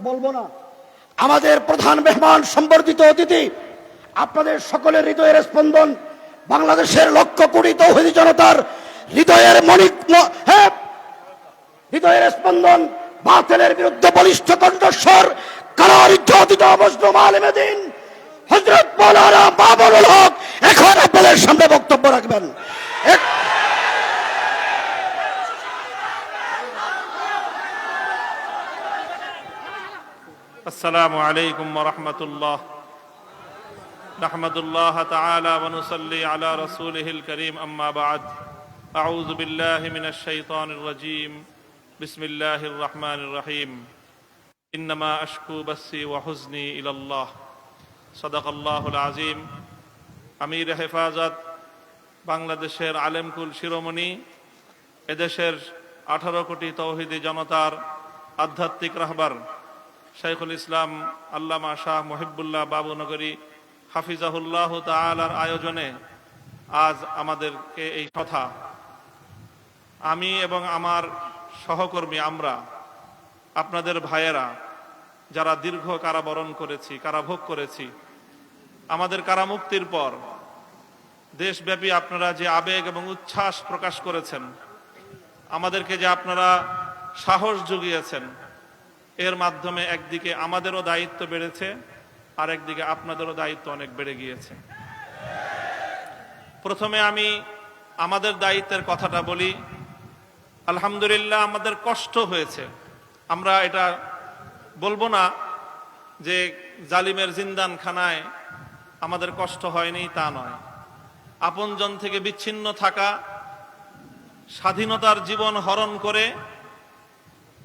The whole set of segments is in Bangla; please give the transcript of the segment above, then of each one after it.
বলবো না। আমাদের প্রধান মেহমান সম্বর্ধিত অতিথি, আপনাদের সকলের হৃদয়ের স্পন্দন, বাংলাদেশের লক্ষ কোটি তৌহিদি জনতার হৃদয়ের হৃদয়ের স্পন্দন, বাতিলের বিরুদ্ধে বলিষ্ঠ কণ্ঠস্বর, কারার ইজ্জতিত মজলুম আলেমে দ্বীন হযরত মাওলানা মামুনুল হক এখন আপনাদের সামনে বক্তব্য রাখবেন। السلام عليكم ورحمة الله نحمد الله تعالى ونصلي على رسوله الكريم أما بعد أعوذ بالله من الشيطان الرجيم بسم الله الرحمن الرحيم إنما أشكو بثي وحزني إلى الله صدق الله العظيم أمير হেফাজত বাংলাদেশের আলেমকুল শিরোমণি, এদেশের 18 কোটি তৌহিদি জনতার আধ্যাত্মিক রাহবার শাইখুল ইসলাম আল্লামা শাহ মুহিবুল্লাহ বাবুনগরী হাফিজাহুল্লাহ তাআলার আয়োজনে আজ আমাদেরকে এই কথা, আমি এবং আমার সহকর্মী, আমরা আপনাদের ভাইয়েরা যারা দীর্ঘ কারাবরণ করেছি, কারাভোগ করেছি, আমাদের কারামুক্তির পর দেশব্যাপী আপনারা যে আবেগ এবং উচ্ছ্বাস প্রকাশ করেছেন, আমাদেরকে যে আপনারা সাহস জুগিয়েছেন, এর মাধ্যমে একদিকে আমাদেরও দায়িত্ব বেড়েছে, আর একদিকে আপনাদেরও দায়িত্ব অনেক বেড়ে গিয়েছে। প্রথমে আমি আমাদের দায়িত্বের কথাটা বলি। আলহামদুলিল্লাহ, আমাদের কষ্ট হয়েছে, আমরা এটা বলবো না যে জালিমের জিন্দানখানায় আমাদের কষ্ট হয়নি, তা নয়। আপনজন থেকে বিচ্ছিন্ন থাকা, স্বাধীনতার জীবন হরণ করে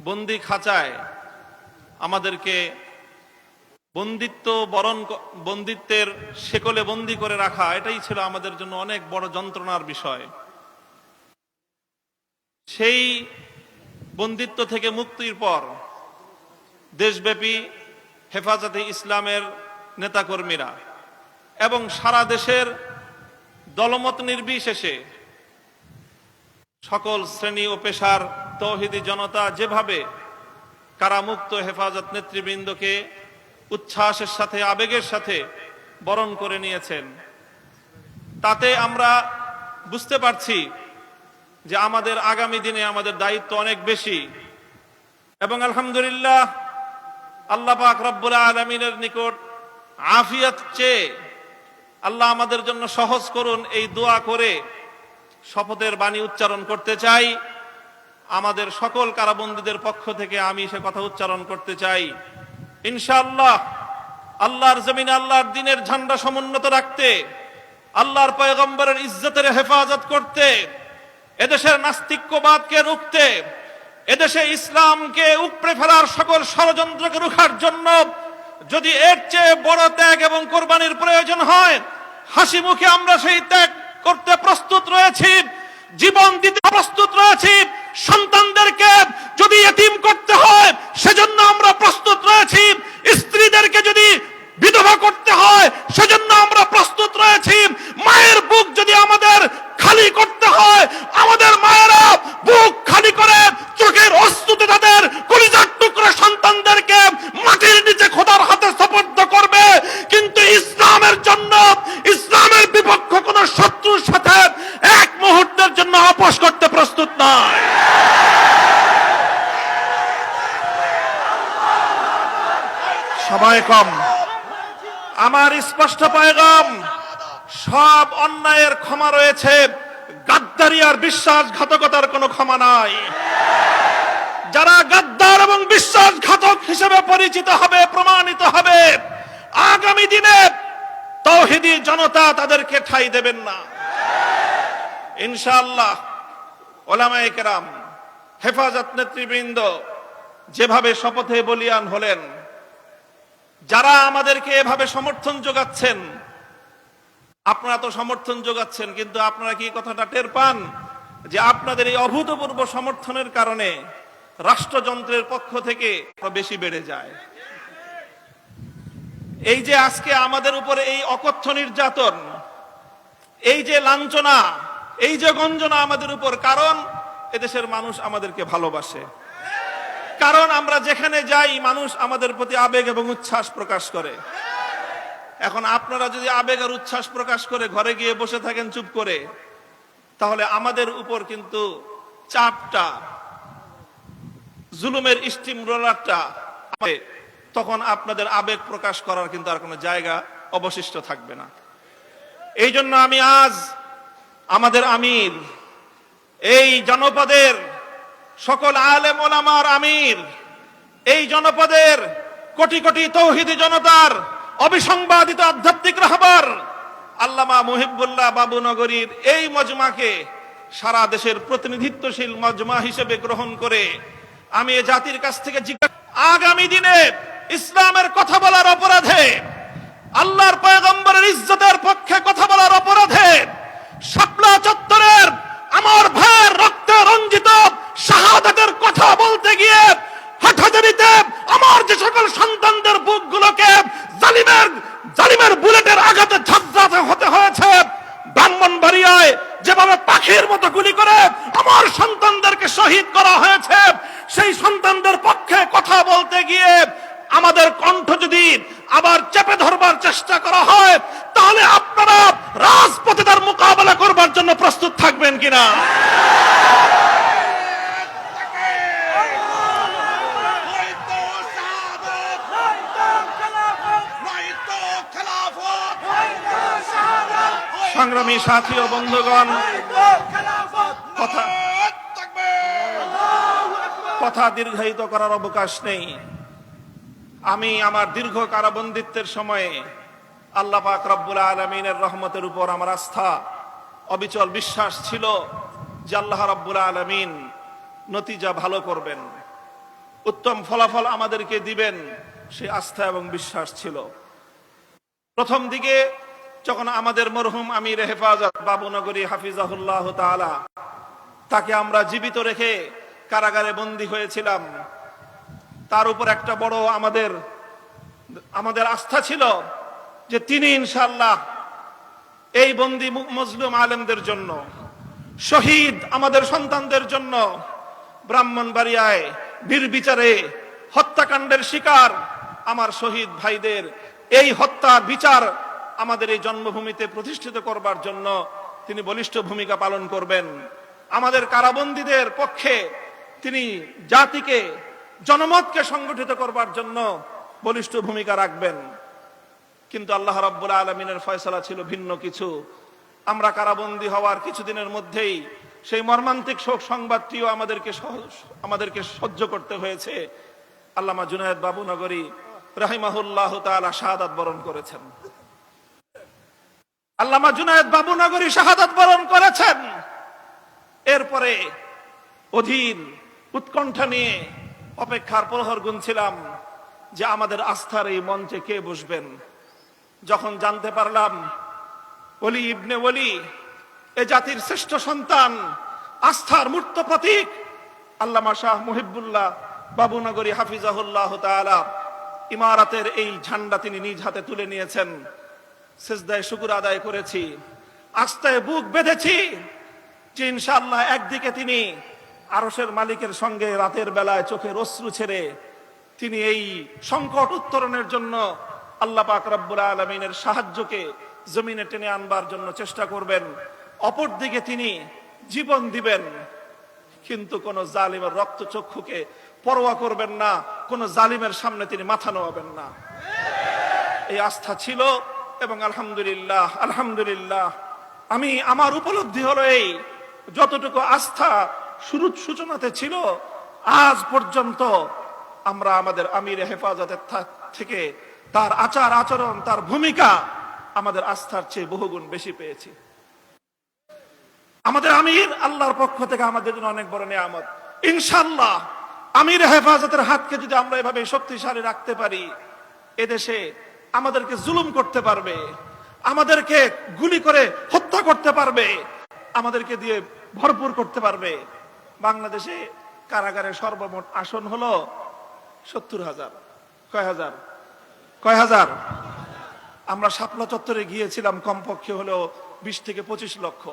বন্দি খাঁচায় আমাদেরকে বন্দিত্বের শেকলে বন্দি করে রাখা, এটাই ছিল আমাদের জন্য অনেক বড় যন্ত্রণার বিষয়। সেই বন্দিত্ব থেকে মুক্তির পর দেশব্যাপী হেফাজতে ইসলামের নেতাকর্মীরা এবং সারা দেশের দলমত নির্বিশেষে সকল শ্রেণী ও পেশার তৌহিদি জনতা যেভাবে কারামুক্ত হেফাজত নেতৃবৃন্দকে উচ্ছ্বাসের সাথে, আবেগের সাথে বরণ করে নিয়েছেন, তাতে আমরা বুঝতে পারছি যে আমাদের আগামী দিনে আমাদের দায়িত্ব অনেক বেশি। এবং আলহামদুলিল্লাহ, আল্লাহ পাক রব্বুল আলামিনের নিকট আফিয়াত চেয়ে আল্লাহ আমাদের জন্য সহজ করুন, এই দোয়া করে শপথের বাণী উচ্চারণ করতে চাই। আমাদের সকল কারাবন্দীদের পক্ষ থেকে আমি সে কথা উচ্চারণ করতে চাই, ইনশাআল্লাহ আল্লাহর জমিনে আল্লাহর দ্বীনের ঝান্ডা সমুন্নত রাখতে, আল্লাহর পয়গম্বরের ইজ্জতের হেফাজত করতে, এদেশের নাস্তিক্যবাদকে রুখতে, এদেশে ইসলামকে উপড়ে ফেলার সকল ষড়যন্ত্রকে রুখার জন্য যদি এর চেয়ে বড় ত্যাগ এবং কোরবানির প্রয়োজন হয়, হাসি মুখে আমরা সেই ত্যাগ করতে প্রস্তুত রয়েছি, জীবন দিতে প্রস্তুত রয়েছি। সন্তানদেরকে যদি এতিম করতে হয় সেজন্য আমরা প্রস্তুত রয়েছি, স্ত্রীদেরকে যদি বিধবা করতে হয় সেজন্য আমরা প্রস্তুত রয়েছি, মায়ের বুক যদি আমাদের খালি করতে হয়, আমাদের মায়েরা বুক খালি করে চোখের অশ্রুতে তাদের কলিজার টুকরো সন্তানদেরকে মাটির নিচে খোদার হাতে সুপর্দ করবে। কিন্তু ইসলামের জন্য, ইসলামের বিপক্ষ কোন শত্রুর সাথে এক মুহূর্তের জন্য আপোষ করতে প্রস্তুত নয়। সময় কম, আমার স্পষ্ট পয়গাম, সব অন্যায়ের ক্ষমা রয়েছে, গাদ্দারি আর বিশ্বাসঘাতকতার কোনো ক্ষমা নাই। যারা গাদ্দার এবং বিশ্বাসঘাতক হিসেবে পরিচিত হবে, প্রমাণিত হবে, আগামী দিনে তৌহিদি জনতা তাদেরকে ঠাঁই দেবেন না ইনশাআল্লাহ। ওলামায়ে কেরাম, হেফাজত নেতৃবৃন্দ যেভাবে শপথে বলিয়ান হলেন, যারা আমাদেরকে এভাবে সমর্থন যোগাচ্ছেন, আপনারা তো সমর্থন যোগাচ্ছেন, কিন্তু আপনারা কি কথাটা টের পান যে আপনাদের এই অভূতপূর্ব সমর্থনের কারণে রাষ্ট্রযন্ত্রের পক্ষ থেকে বেশি বেড়ে যায়। এই যে আজকে আমাদের উপরে এই অকথ্য নির্যাতন, এই যে লাঞ্ছনা, এই যে গঞ্জনা আমাদের উপর, কারণ এদেশের মানুষ আমাদেরকে ভালোবাসে। কারণ আমরা যেখানে যাই মানুষ আমাদের প্রতি আবেগ এবং উচ্ছ্বাস প্রকাশ করে। এখন আপনারা যদি আবেগ আর উচ্ছ্বাস প্রকাশ করে ঘরে গিয়ে বসে থাকেন চুপ করে, তাহলে আমাদের উপর কিন্তু চাপটা, জুলুমের স্টিম রোলারটা, তখন আপনাদের আবেগ প্রকাশ করার কিন্তু আর কোনো জায়গা অবশিষ্ট থাকবে না। এই জন্য আমি আজ আমাদের আমির, এই জনপদের সকল আলেম ওলামার আমির, এই জনপদের কোটি কোটি তৌহিদি জনতার অবিসংবাদিত আধ্যাত্মিক রাহবার আল্লামা মুহিবুল্লাহ বাবুনগরীর এই মজমাকে সারা দেশের প্রতিনিধিত্বশীল মজমা হিসেবে গ্রহণ করে আমি এ জাতির কাছ থেকে আগামী দিনে ইসলামের কথা বলার অপরাধে, আল্লাহর পয়গম্বরের ইজ্জতের পক্ষে কথা বলার অপরাধে শাপলা চত্বরের আমার ভাইয়ের রক্তে রঞ্জিত শাহাদাতের কথা বলতে গিয়ে হাটহাজারীতে আমার যে সকল সন্তানদের বুকগুলোকে জালিমের বুলেটের আঘাতে ঝাঁঝরাতে হতে হয়েছে, ব্রাহ্মণবাড়িয়ায় যেভাবে পাখির মতো গুলি করে আমার সন্তানদেরকে শহীদ করা হয়েছে, সেই সন্তানদের পক্ষে কথা বলতে গিয়ে আমাদের কণ্ঠ যদি আবার চেপে ধরবার চেষ্টা করা হয়, তাহলে আপনারা রাজপথে তার মোকাবেলা করবার জন্য প্রস্তুত থাকবেন কিনা? সংগ্রামী সাথী ও বন্ধুগণ, কথা দীর্ঘায়িত করার অবকাশ নেই। আমি আমার দীর্ঘ কারাবন্দিত্বের সময়ে আল্লাহ পাক রব্বুল আলামিনের রহমতের উপর আমার আস্থা, অবিচল বিশ্বাস ছিল যে আল্লাহ রব্বুল আলামিন নতিজা ভালো করবেন, উত্তম ফলাফল আমাদেরকে দিবেন, সে আস্থা এবং বিশ্বাস ছিল। প্রথম দিকে যখন আমাদের মরহুম আমির হেফাজত বাবুনগরী হাফিজাহুল্লাহ তাআলা, তাকে আমরা জীবিত রেখে কারাগারে বন্দী হয়েছিলাম, তার উপর একটা বড় আমাদের আস্থা ছিল যে তিনি ইনশাআল্লাহ এই বন্দী মজলুম আলেমদের জন্য, শহীদ আমাদের সন্তানদের জন্য, ব্রাহ্মণবাড়িয়ায় নির্বিচারে হত্যাকাণ্ডের শিকার আমার শহীদ ভাইদের এই হত্যার বিচার আমাদের এই জন্মভূমিতে প্রতিষ্ঠিত করবার জন্য তিনি বলিষ্ঠ ভূমিকা পালন করবেন। আমাদের কারাবন্দীদের পক্ষে তিনি জাতিকে, জনমতকে সংগঠিত করবার জন্য বলিষ্ঠ ভূমিকা রাখবেন। কিন্তু আল্লাহ রাব্বুল আলামিনের ফয়সালা ছিল ভিন্ন কিছু। আমরা কারাবন্দী হওয়ার কিছুদিনের মধ্যেই সেই মর্মান্তিক শোক সংবাদটিও আমাদেরকে সহ্য করতে হয়েছে। আল্লামা জুনায়েদ বাবুনগরী রাহিমাহুল্লাহ তাআলা শাহাদাত বরণ করেছেন। আল্লামা জুনায়েদ বাবুনগরী শাহাদাত বরণ করেছেন। এরপরে অধীর উৎকণ্ঠা নিয়ে অপেক্ষার প্রহর গুনছিলাম যে আমাদের আস্থার এই মঞ্চে কে বসবেন। যখন জানতে পারলাম ওলি ইবনে ওলি, এ জাতির শ্রেষ্ঠ সন্তান, আস্থার মূর্ত প্রতীক আল্লামা শাহ মুহিবুল্লাহ বাবুনগরী হাফিজাহুল্লাহ তাআলা ইমারতের এই ঝান্ডা তিনি নিজ হাতে তুলে নিয়েছেন, সিজদায় শুকর আদায় করেছি, আস্থায় বুক বেঁধেছি যে ইনশাআল্লাহ একদিকে তিনি আরশের মালিকের সঙ্গে রাতের বেলায় চোখের অশ্রু ছেড়ে তিনি এই সংকট উত্তরণের জন্য আল্লাহ পাক রব্বুল আলামিনের সাহায্যকে জমিনে টেনে আনবার জন্য চেষ্টা করবেন। অপরদিকে তিনি জীবন দিবেন, কিন্তু কোন জালিমের রক্তচক্ষুকে পরোয়া করবেন না, কোন জালিমের সামনে তিনি মাথা নোয়াবেন না। এই আস্থা ছিল এবং আলহামদুলিল্লাহ আলহামদুলিল্লাহ আমার উপলব্ধি হলো এই, যতটুকু আস্থা শুরু সূচনাতে ছিল আজ পর্যন্ত আমরা আমাদের আমির হেফাজতের থেকে তার আচার আচরণ, তার ভূমিকা আমাদের আস্থার চেয়ে বহুগুণ বেশি পেয়েছি। আমাদের আমির আল্লাহর পক্ষ থেকে আমাদের জন্য অনেক বড় নিয়ামত। ইনশাআল্লাহ আমির হেফাজতের হাতকে যদি আমরা এভাবে শক্তিশালী রাখতে পারি, এদেশে আমাদেরকে জুলুম করতে পারবে, আমাদেরকে গুলি করে হত্যা করতে পারবে, আমাদেরকে দিয়ে ভরপুর করতে পারবে। বাংলাদেশে কারাগারে সর্বমোট আসন হলো ৭০,০০০। কয় হাজার? আমরা শাপলা চত্বরে গিয়েছিলাম, কমপক্ষে হলো ২০ থেকে ২৫ লক্ষ।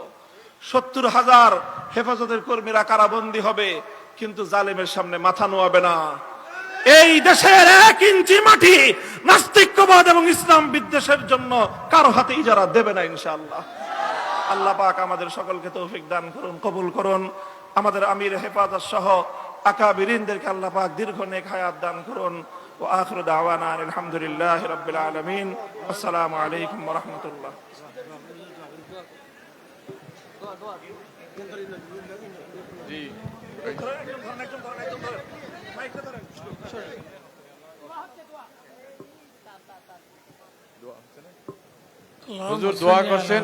৭০,০০০ হেফাজতের কর্মীরা কারাবন্দী হবে, কিন্তু জালেমের সামনে মাথা নোয়াবে না। এই দেশের 1 ইঞ্চি মাটি নাস্তিক্যবাদ এবং ইসলাম বিদ্বেষের জন্য কারো হাতে ইজারা দেবে না ইনশাআল্লাহ। আল্লাহ পাক আমাদের সকলকে তৌফিক দান করুন, কবুল করুন। আমাদের আমির হেফাজত সহ আকাবিরিনদেরকে আল্লাহ পাক দীর্ঘ নেক হায়াত দান করুন। ওয়া আখিরু দাওয়ানা আলহামদুলিল্লাহি রাব্বিল আলামিন। আসসালামু আলাইকুম ওয়া রাহমাতুল্লাহ। হুজুর দোয়া করছেন।